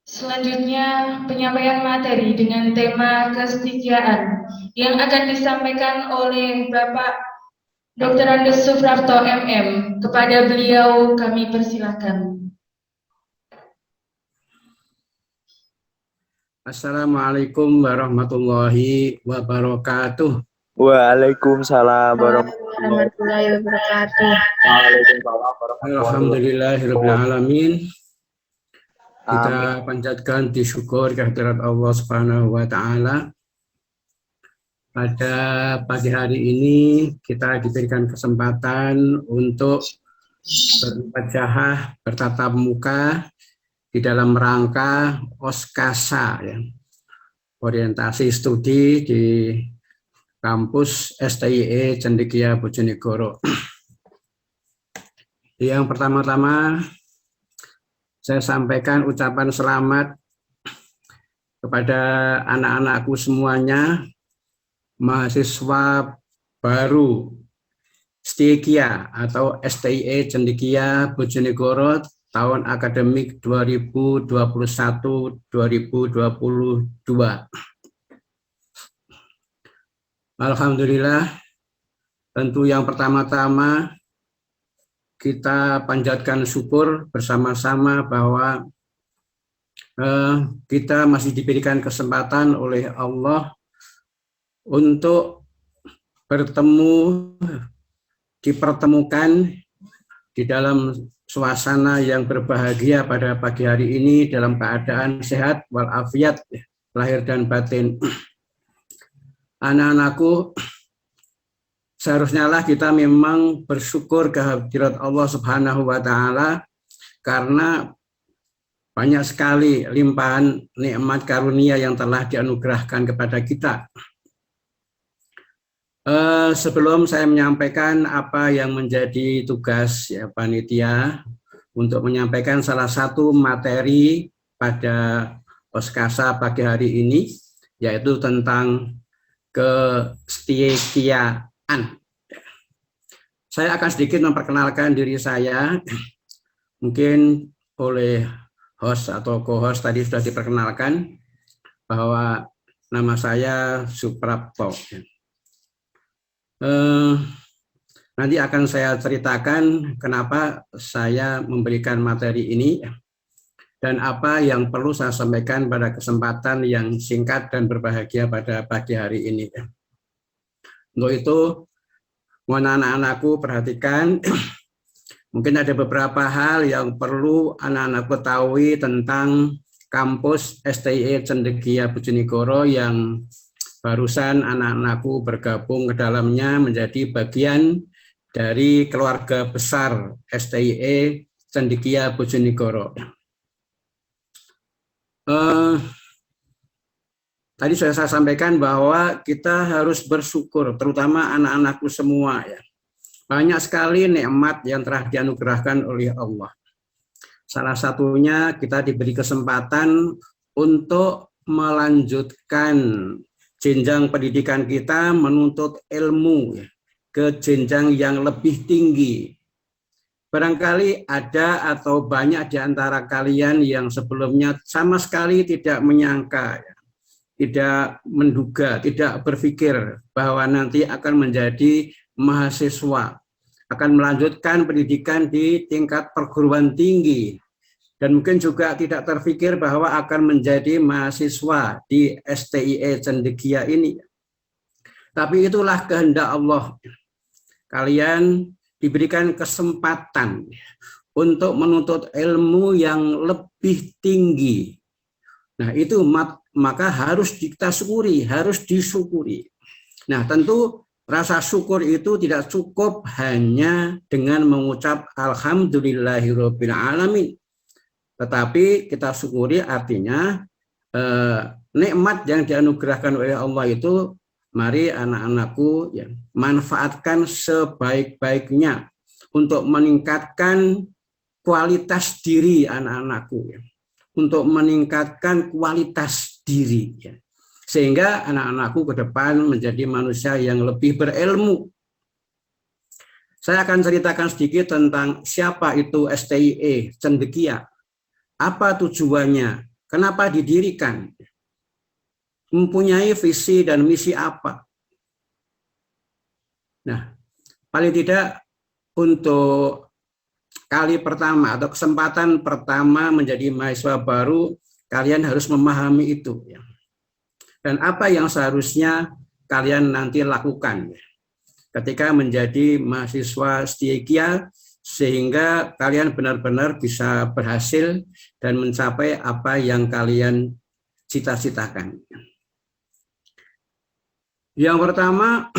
Selanjutnya, penyampaian materi dengan tema kesetiaan yang akan disampaikan oleh Bapak Dr. Andes Suprapto MM. Kepada beliau kami persilakan. Assalamualaikum warahmatullahi wabarakatuh. Waalaikumsalam warahmatullahi wabarakatuh. Alhamdulillahirrahmanirrahim. Kita panjatkan disyukur kehadirat Allah Subhanahu wa Ta'ala. Pada pagi hari ini kita diberikan kesempatan untuk berwajah bertatap muka di dalam rangka OSKASA, ya, orientasi studi di kampus STIE Cendekia Bojonegoro. Yang pertama-tama saya sampaikan ucapan selamat kepada anak-anakku semuanya, mahasiswa baru STIKIA atau STIE Cendekia Bojonegoro tahun akademik 2021-2022. Alhamdulillah, tentu yang pertama-tama kita panjatkan syukur bersama-sama bahwa kita masih diberikan kesempatan oleh Allah untuk bertemu, dipertemukan di dalam suasana yang berbahagia pada pagi hari ini dalam keadaan sehat walafiat lahir dan batin. Anak-anakku, seharusnya lah kita memang bersyukur kehadirat Allah Subhanahu wa Ta'ala karena banyak sekali limpahan nikmat karunia yang telah dianugerahkan kepada kita. Sebelum saya menyampaikan apa yang menjadi tugas ya panitia untuk menyampaikan salah satu materi pada OSKASA pagi hari ini, yaitu tentang kesetiaan. Saya akan sedikit memperkenalkan diri saya. Mungkin oleh host atau co-host tadi sudah diperkenalkan bahwa nama saya Suprapto. Nanti akan saya ceritakan kenapa saya memberikan materi ini dan apa yang perlu saya sampaikan pada kesempatan yang singkat dan berbahagia pada pagi hari ini. Untuk itu, mohon anak-anakku perhatikan, mungkin ada beberapa hal yang perlu anak-anak ketahui tentang kampus STIE Cendekia Bojonegoro yang barusan anak-anakku bergabung ke dalamnya menjadi bagian dari keluarga besar STIE Cendekia Bojonegoro. Tadi sudah saya sampaikan bahwa kita harus bersyukur, terutama anak-anakku semua ya. Banyak sekali nikmat yang telah dianugerahkan oleh Allah. Salah satunya kita diberi kesempatan untuk melanjutkan jenjang pendidikan kita, menuntut ilmu ya, ke jenjang yang lebih tinggi. Barangkali ada atau banyak di antara kalian yang sebelumnya sama sekali tidak menyangka, tidak menduga, tidak berpikir bahwa nanti akan menjadi mahasiswa, akan melanjutkan pendidikan di tingkat perguruan tinggi, dan mungkin juga tidak terpikir bahwa akan menjadi mahasiswa di STIE Cendekia ini. Tapi itulah kehendak Allah. Kalian diberikan kesempatan untuk menuntut ilmu yang lebih tinggi. Nah, itu maka harus kita syukuri, harus disyukuri. Nah, tentu rasa syukur itu tidak cukup hanya dengan mengucap alhamdulillahirabbil alamin. Tetapi kita syukuri artinya nikmat yang dianugerahkan oleh Allah itu, mari anak-anakku ya, manfaatkan sebaik-baiknya untuk meningkatkan kualitas diri anak-anakku ya, untuk meningkatkan kualitas diri ya, sehingga anak-anakku ke depan menjadi manusia yang lebih berilmu. Saya akan ceritakan sedikit tentang siapa itu STIE Cendekia, apa tujuannya, Kenapa didirikan? Mempunyai visi dan misi apa? Nah, paling tidak untuk kali pertama atau kesempatan pertama menjadi mahasiswa baru, kalian harus memahami itu. Dan apa yang seharusnya kalian nanti lakukan ketika menjadi mahasiswa Stiekia, sehingga kalian benar-benar bisa berhasil dan mencapai apa yang kalian cita-citakan. Yang pertama,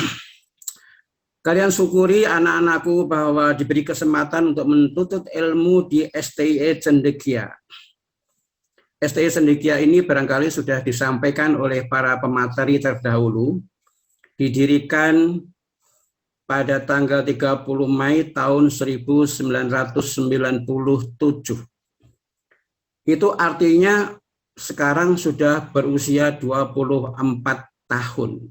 kalian syukuri anak-anakku bahwa diberi kesempatan untuk menuntut ilmu di STIE Cendekia. STIE Cendekia ini barangkali sudah disampaikan oleh para pemateri terdahulu, didirikan pada tanggal 30 Mei tahun 1997. Itu artinya sekarang sudah berusia 24 tahun.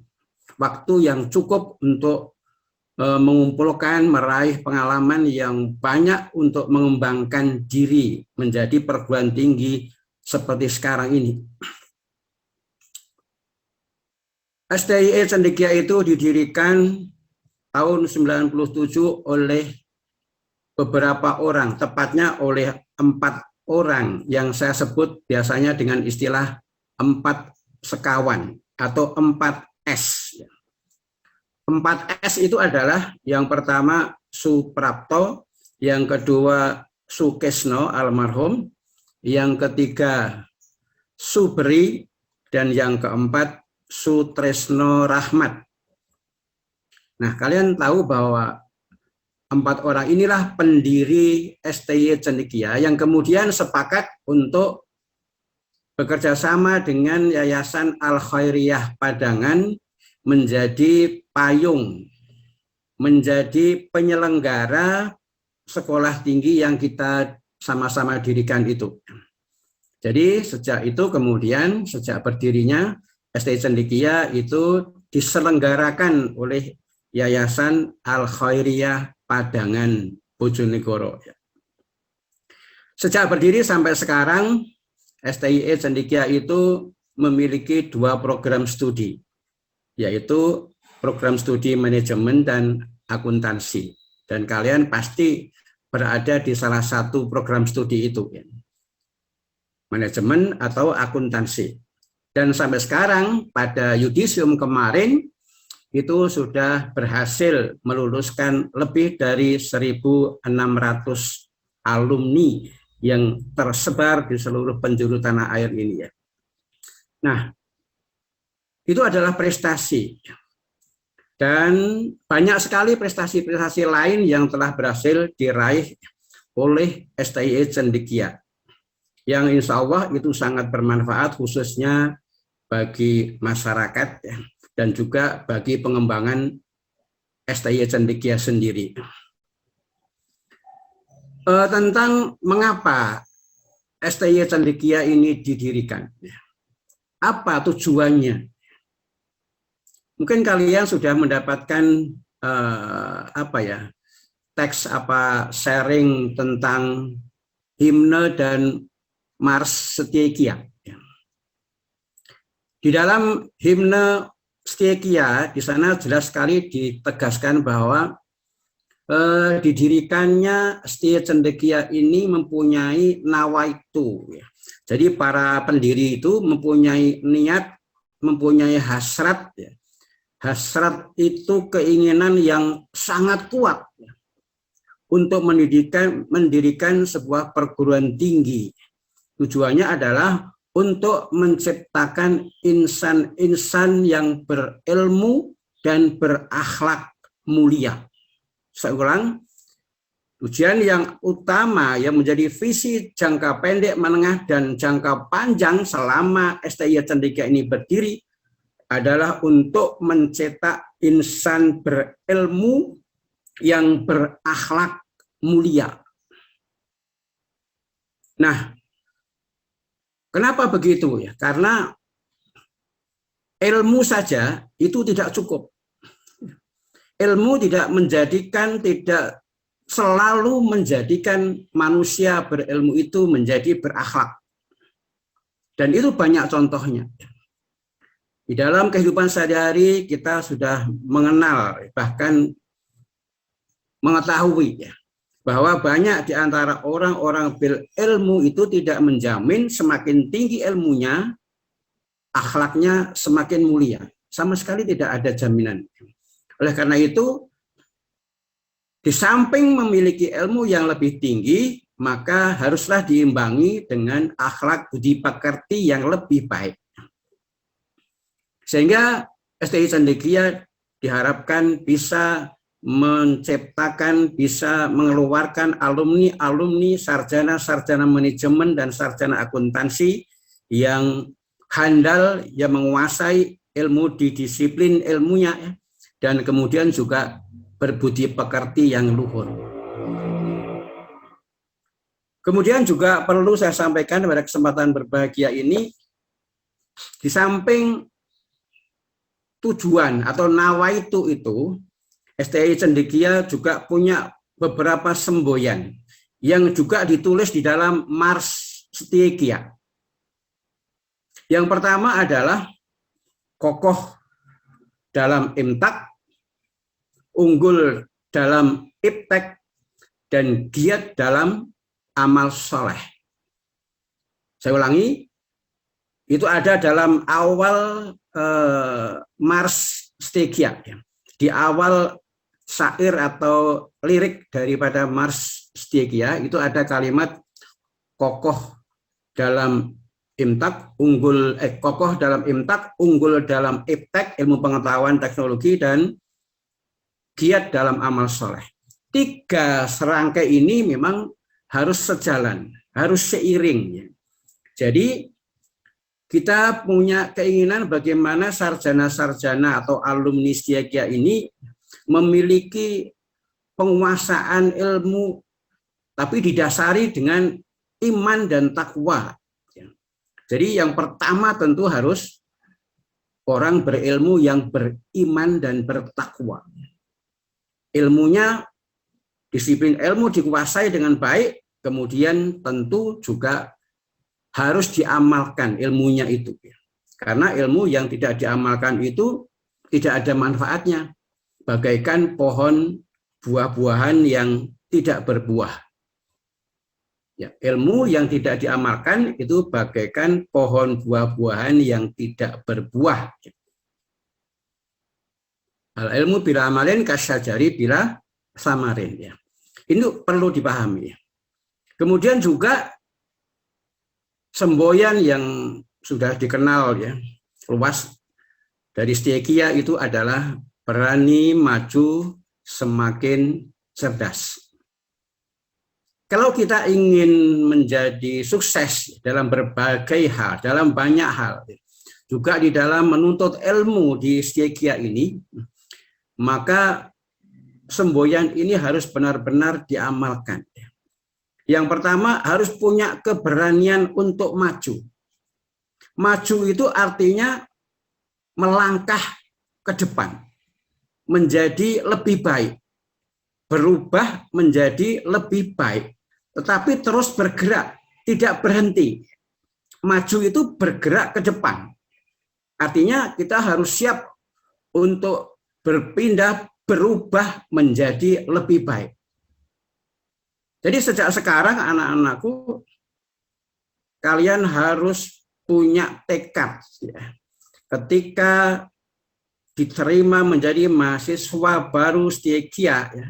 Waktu yang cukup untuk mengumpulkan, meraih pengalaman yang banyak untuk mengembangkan diri menjadi perguruan tinggi seperti sekarang ini. STIE Cendekia itu didirikan tahun 97 oleh beberapa orang, tepatnya oleh 4 orang yang saya sebut biasanya dengan istilah 4 sekawan atau 4S. 4S itu adalah yang pertama Suprapto, yang kedua Sukesno almarhum, yang ketiga Subri, dan yang keempat Sutresno Rahmat. Nah, kalian tahu bahwa 4 orang inilah pendiri STIE Cendekia yang kemudian sepakat untuk bekerja sama dengan Yayasan Al-Khairiyah Padangan menjadi payung, menjadi penyelenggara sekolah tinggi yang kita sama-sama dirikan itu. Jadi sejak itu kemudian, sejak berdirinya STIE Cendekia itu diselenggarakan oleh Yayasan Al-Khairiyah Padangan Bojonegoro. Sejak berdiri sampai sekarang, STIE Cendekia itu memiliki 2 program studi, yaitu program studi manajemen dan akuntansi. Dan kalian pasti berada di salah satu program studi itu, manajemen atau akuntansi. Dan sampai sekarang pada yudisium kemarin itu sudah berhasil meluluskan lebih dari 1.600 alumni yang tersebar di seluruh penjuru tanah air ini. Nah, itu adalah prestasi. Dan banyak sekali prestasi-prestasi lain yang telah berhasil diraih oleh STIE Cendekia, yang insya Allah itu sangat bermanfaat khususnya bagi masyarakat dan juga bagi pengembangan STIE Cendekia sendiri. Tentang mengapa STIE Cendekia ini didirikan, apa tujuannya? Mungkin kalian sudah mendapatkan sharing tentang himne dan Mars Stiekia. Di dalam himne Stiekia di sana jelas sekali ditegaskan bahwa didirikannya STIE Cendekia ini mempunyai nawaitu. Jadi para pendiri itu mempunyai niat, mempunyai hasrat. Hasrat itu keinginan yang sangat kuat untuk mendirikan sebuah perguruan tinggi. Tujuannya adalah untuk menciptakan insan-insan yang berilmu dan berakhlak mulia. Saya ulang, tujuan yang utama yang menjadi visi jangka pendek, menengah, dan jangka panjang selama STIE Cendekia ini berdiri adalah untuk mencetak insan berilmu yang berakhlak mulia. Nah, kenapa begitu ya? Karena ilmu saja itu tidak cukup. Ilmu tidak selalu menjadikan manusia berilmu itu menjadi berakhlak. Dan itu banyak contohnya. Di dalam kehidupan sehari-hari kita sudah mengenal, bahkan mengetahui ya, bahwa banyak di antara orang-orang berilmu itu tidak menjamin semakin tinggi ilmunya, akhlaknya semakin mulia. Sama sekali tidak ada jaminan. Oleh karena itu, di samping memiliki ilmu yang lebih tinggi, maka haruslah diimbangi dengan akhlak budi pekerti yang lebih baik. Sehingga STI Cendekia diharapkan bisa menciptakan, bisa mengeluarkan alumni-alumni sarjana-sarjana manajemen dan sarjana akuntansi yang handal, yang menguasai ilmu di disiplin ilmunya, dan kemudian juga berbudi pekerti yang luhur. Kemudian juga perlu saya sampaikan pada kesempatan berbahagia ini, di samping tujuan atau nawaitu itu, STI Cendekia juga punya beberapa semboyan yang juga ditulis di dalam Mars Stiekia. Yang pertama adalah kokoh dalam imtak, unggul dalam iptek, dan giat dalam amal soleh. Saya ulangi, itu ada dalam awal Mars Stiekia, di awal syair atau lirik daripada Mars Stiekia itu ada kalimat kokoh dalam imtak, kokoh dalam imtak, unggul dalam iptek, ilmu pengetahuan teknologi, dan giat dalam amal soleh. 3 serangkai ini memang harus sejalan, harus seiring. Jadi kita punya keinginan bagaimana sarjana-sarjana atau alumni Stiekia ini memiliki penguasaan ilmu, tapi didasari dengan iman dan takwa. Jadi yang pertama tentu harus orang berilmu yang beriman dan bertakwa. Ilmunya, disiplin ilmu dikuasai dengan baik, kemudian tentu juga harus diamalkan ilmunya itu. Karena ilmu yang tidak diamalkan itu tidak ada manfaatnya. Bagaikan pohon buah-buahan yang tidak berbuah. Ya, ilmu yang tidak diamalkan itu bagaikan pohon buah-buahan yang tidak berbuah. Al ilmu bila amalin kasyajari bila samarin. Ya. Ini perlu dipahami. Kemudian juga semboyan yang sudah dikenal ya luas dari Stiekia itu adalah berani maju semakin cerdas. Kalau kita ingin menjadi sukses dalam berbagai hal, dalam banyak hal, juga di dalam menuntut ilmu di Stiekia ini, maka semboyan ini harus benar-benar diamalkan. Yang pertama harus punya keberanian untuk maju. Maju itu artinya melangkah ke depan, menjadi lebih baik, berubah menjadi lebih baik, tetapi terus bergerak, tidak berhenti. Maju itu bergerak ke depan. Artinya kita harus siap untuk berpindah, berubah menjadi lebih baik. Jadi sejak sekarang anak-anakku, kalian harus punya tekad. Ya. Ketika diterima menjadi mahasiswa baru Stiekia, ya,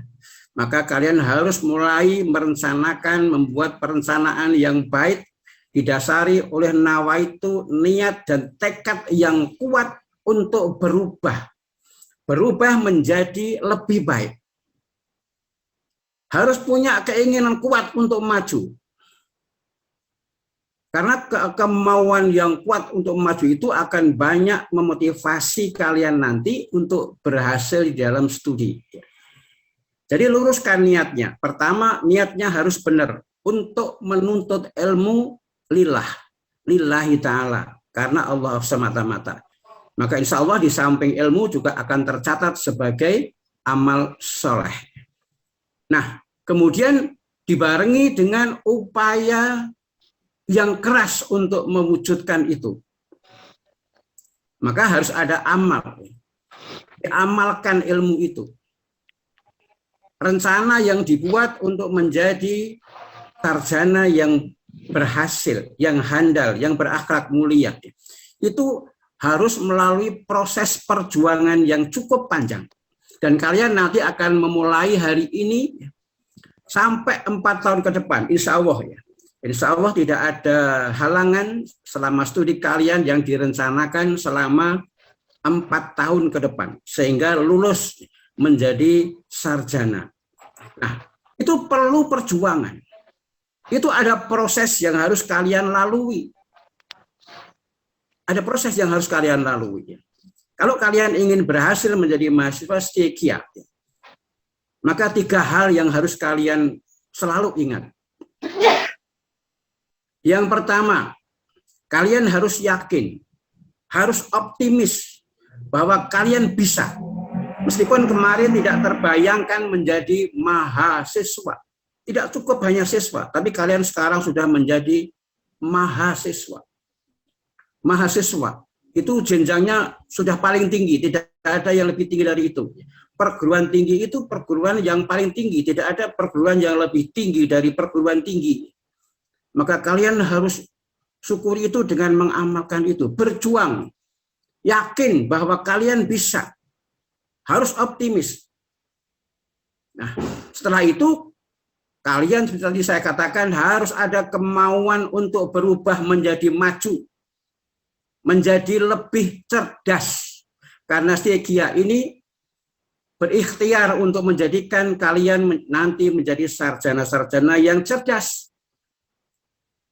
maka kalian harus mulai merencanakan, membuat perencanaan yang baik, didasari oleh nawaitu, niat dan tekad yang kuat untuk berubah. Berubah menjadi lebih baik. Harus punya keinginan kuat untuk maju. Karena kemauan yang kuat untuk maju itu akan banyak memotivasi kalian nanti untuk berhasil di dalam studi. Jadi luruskan niatnya. Pertama, niatnya harus benar untuk menuntut ilmu lillah, lillahi ta'ala, karena Allah semata-mata. Maka insya Allah di samping ilmu juga akan tercatat sebagai amal soleh. Nah, kemudian dibarengi dengan upaya yang keras untuk mewujudkan itu. Maka harus ada amal. Diamalkan ilmu itu. Rencana yang dibuat untuk menjadi sarjana yang berhasil, yang handal, yang berakhlak mulia, itu harus melalui proses perjuangan yang cukup panjang. Dan kalian nanti akan memulai hari ini sampai 4 tahun ke depan, insya Allah ya. Insya Allah tidak ada halangan selama studi kalian yang direncanakan selama 4 tahun ke depan, sehingga lulus menjadi sarjana. Nah, itu perlu perjuangan. Itu ada proses yang harus kalian lalui. Ada proses yang harus kalian lalui. Kalau kalian ingin berhasil menjadi mahasiswa setia, maka 3 hal yang harus kalian selalu ingat. Yang pertama, kalian harus yakin, harus optimis bahwa kalian bisa. Meskipun kemarin tidak terbayangkan menjadi mahasiswa. Tidak cukup hanya siswa, tapi kalian sekarang sudah menjadi mahasiswa. Mahasiswa itu jenjangnya sudah paling tinggi, tidak ada yang lebih tinggi dari itu. Perguruan tinggi itu perguruan yang paling tinggi, tidak ada perguruan yang lebih tinggi dari perguruan tinggi. Maka kalian harus syukuri itu dengan mengamalkan itu, berjuang, yakin bahwa kalian bisa. Harus optimis. Nah, setelah itu kalian seperti saya katakan harus ada kemauan untuk berubah menjadi maju, menjadi lebih cerdas. Karena Stegia ini berikhtiar untuk menjadikan kalian nanti menjadi sarjana-sarjana yang cerdas.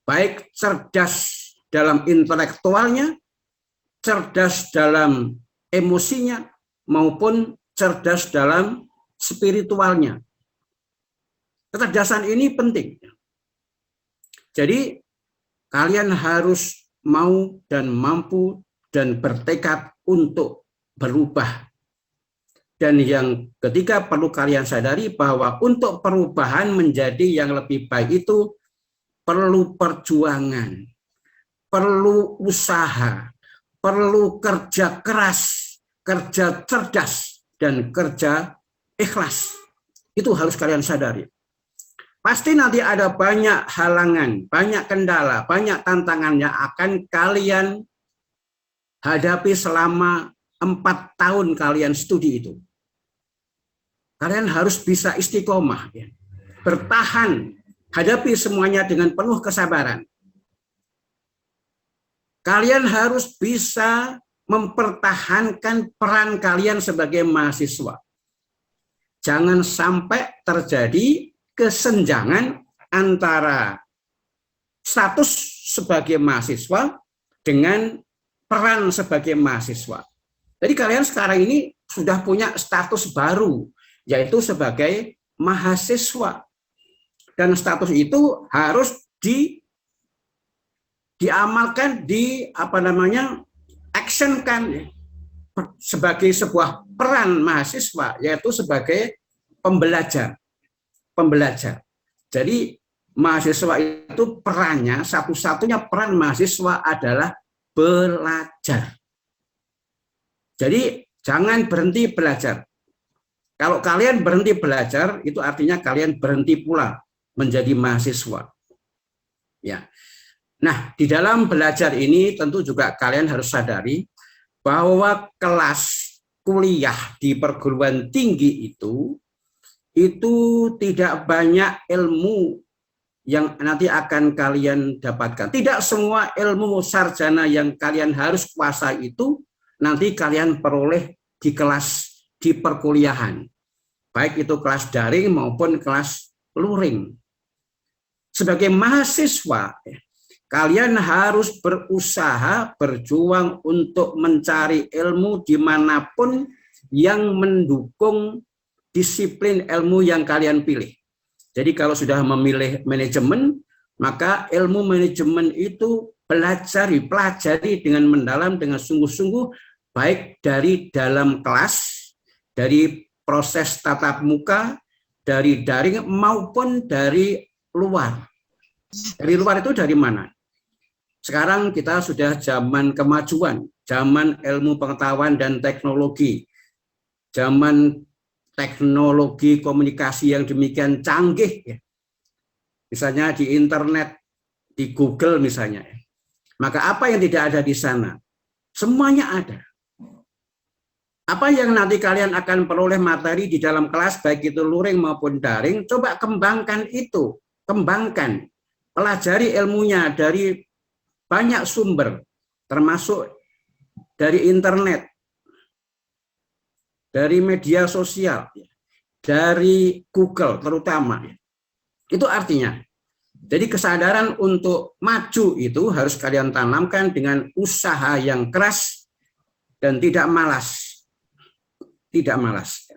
Baik cerdas dalam intelektualnya, cerdas dalam emosinya, maupun cerdas dalam spiritualnya. Kecerdasan ini penting. Jadi kalian harus mau dan mampu dan bertekad untuk berubah. Dan yang ketiga perlu kalian sadari bahwa untuk perubahan menjadi yang lebih baik itu perlu perjuangan, perlu usaha, perlu kerja keras, kerja cerdas, dan kerja ikhlas. Itu harus kalian sadari. Pasti nanti ada banyak halangan, banyak kendala, banyak tantangan yang akan kalian hadapi selama 4 tahun kalian studi itu. Kalian harus bisa istiqomah, ya. Bertahan, hadapi semuanya dengan penuh kesabaran. Kalian harus bisa mempertahankan peran kalian sebagai mahasiswa. Jangan sampai terjadi kesenjangan antara status sebagai mahasiswa dengan peran sebagai mahasiswa. Jadi kalian sekarang ini sudah punya status baru, yaitu sebagai mahasiswa. Dan status itu harus diamalkan, actionkan sebagai sebuah peran mahasiswa, yaitu sebagai pembelajar. Jadi mahasiswa itu perannya, satu-satunya peran mahasiswa adalah belajar. Jadi jangan berhenti belajar. Kalau kalian berhenti belajar, itu artinya kalian berhenti pula menjadi mahasiswa. Ya. Nah, di dalam belajar ini tentu juga kalian harus sadari bahwa kelas kuliah di perguruan tinggi itu tidak banyak ilmu yang nanti akan kalian dapatkan. Tidak semua ilmu sarjana yang kalian harus kuasai itu nanti kalian peroleh di kelas di perkuliahan. Baik itu kelas daring maupun kelas luring. Sebagai mahasiswa, kalian harus berusaha, berjuang untuk mencari ilmu dimanapun yang mendukung disiplin ilmu yang kalian pilih. Jadi kalau sudah memilih manajemen, maka ilmu manajemen itu pelajari dengan mendalam, dengan sungguh-sungguh, baik dari dalam kelas, dari proses tatap muka, dari daring maupun dari luar. Dari luar itu dari mana? Sekarang kita sudah zaman kemajuan, zaman ilmu pengetahuan dan teknologi, zaman teknologi komunikasi yang demikian canggih, ya. Misalnya di internet, di Google misalnya. Maka apa yang tidak ada di sana? Semuanya ada. Apa yang nanti kalian akan peroleh materi di dalam kelas, baik itu luring maupun daring, coba kembangkan itu. Kembangkan. Pelajari ilmunya dari banyak sumber, termasuk dari internet, dari media sosial, dari Google terutama. Itu artinya, jadi kesadaran untuk maju itu harus kalian tanamkan dengan usaha yang keras dan tidak malas. Tidak malas.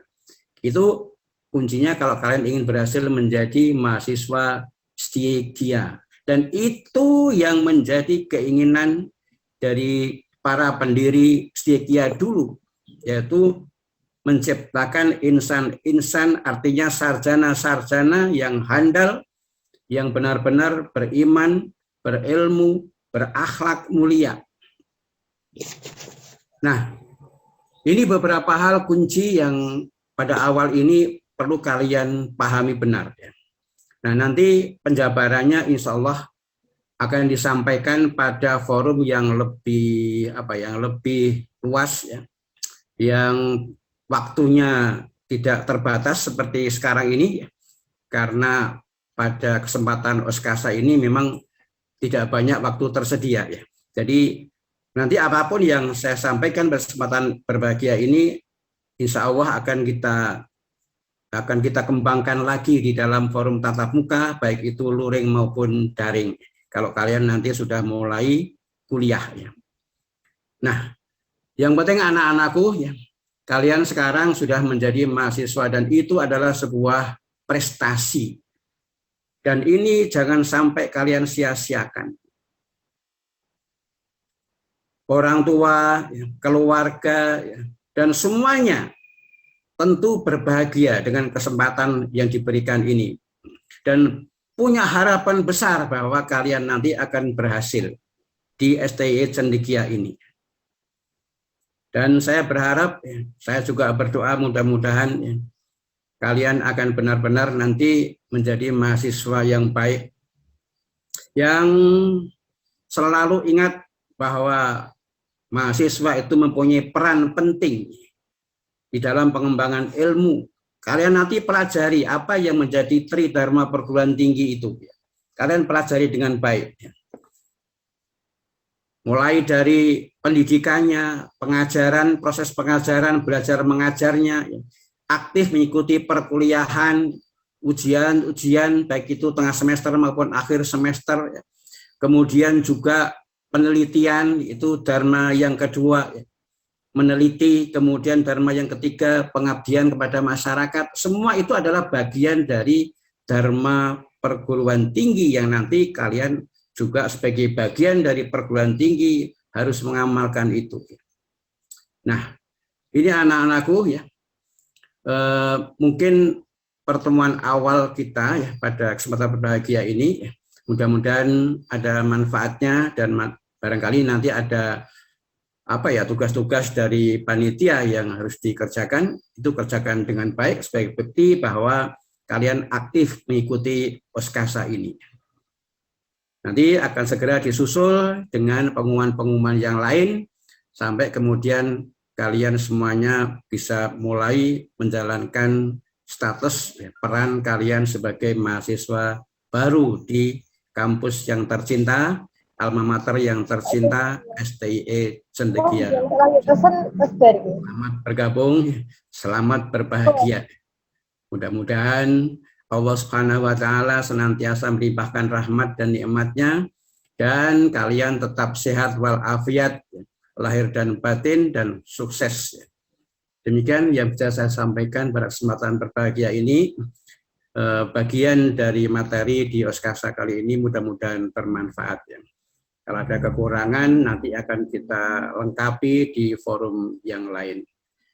Itu kuncinya kalau kalian ingin berhasil menjadi mahasiswa setia. Dan itu yang menjadi keinginan dari para pendiri setia dulu, yaitu menciptakan insan-insan, artinya sarjana-sarjana yang handal, yang benar-benar beriman, berilmu, berakhlak mulia. Nah, ini beberapa hal kunci yang pada awal ini perlu kalian pahami benar. Nah, nanti penjabarannya insya Allah akan disampaikan pada forum yang lebih lebih luas, ya, yang waktunya tidak terbatas seperti sekarang ini, ya, karena pada kesempatan Oskasa ini memang tidak banyak waktu tersedia, ya. Jadi nanti apapun yang saya sampaikan pada kesempatan berbahagia ini, insya Allah akan kita kembangkan lagi di dalam forum tatap muka, baik itu luring maupun daring. Kalau kalian nanti sudah mulai kuliah, ya. Nah, yang penting anak-anakku, ya, kalian sekarang sudah menjadi mahasiswa dan itu adalah sebuah prestasi. Dan ini jangan sampai kalian sia-siakan. Orang tua, keluarga, dan semuanya tentu berbahagia dengan kesempatan yang diberikan ini. Dan punya harapan besar bahwa kalian nanti akan berhasil di STI Cendekia ini. Dan saya berharap, saya juga berdoa mudah-mudahan kalian akan benar-benar nanti menjadi mahasiswa yang baik, yang selalu ingat bahwa mahasiswa itu mempunyai peran penting di dalam pengembangan ilmu. Kalian nanti pelajari apa yang menjadi tridharma perguruan tinggi itu. Kalian pelajari dengan baik. Mulai dari pendidikannya, pengajaran, proses pengajaran, belajar mengajarnya, aktif mengikuti perkuliahan, ujian, baik itu tengah semester maupun akhir semester. Kemudian juga penelitian, itu dharma yang kedua, meneliti, kemudian dharma yang ketiga, pengabdian kepada masyarakat. Semua itu adalah bagian dari dharma perguruan tinggi yang nanti kalian juga sebagai bagian dari perguruan tinggi harus mengamalkan itu. Nah, ini anak-anakku, ya, mungkin pertemuan awal kita, ya, pada kesempatan berbahagia ini, ya, mudah-mudahan ada manfaatnya dan barangkali nanti ada tugas-tugas dari panitia yang harus dikerjakan, itu kerjakan dengan baik sebagai bukti bahwa kalian aktif mengikuti Oskasa ini. Nanti akan segera disusul dengan pengumuman-pengumuman yang lain sampai kemudian kalian semuanya bisa mulai menjalankan status peran kalian sebagai mahasiswa baru di kampus yang tercinta, alma mater yang tercinta, STIE Cendekia. Selamat bergabung, selamat berbahagia. Mudah-mudahan Allah Subhanahu wa Ta'ala senantiasa melimpahkan rahmat dan nikmatnya, dan kalian tetap sehat walafiat, lahir dan batin, dan sukses. Demikian yang bisa saya sampaikan pada kesempatan berbahagia ini. Bagian dari materi di Oskasa kali ini mudah-mudahan bermanfaat, ya. Kalau ada kekurangan nanti akan kita lengkapi di forum yang lain.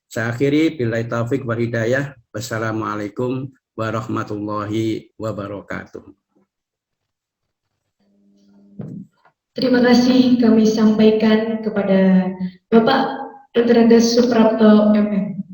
Saya akhiri billahi taufik wal hidayah. Wassalamualaikum warahmatullahi wabarakatuh. Terima kasih kami sampaikan kepada Bapak Dr. Andes Suprapto MM.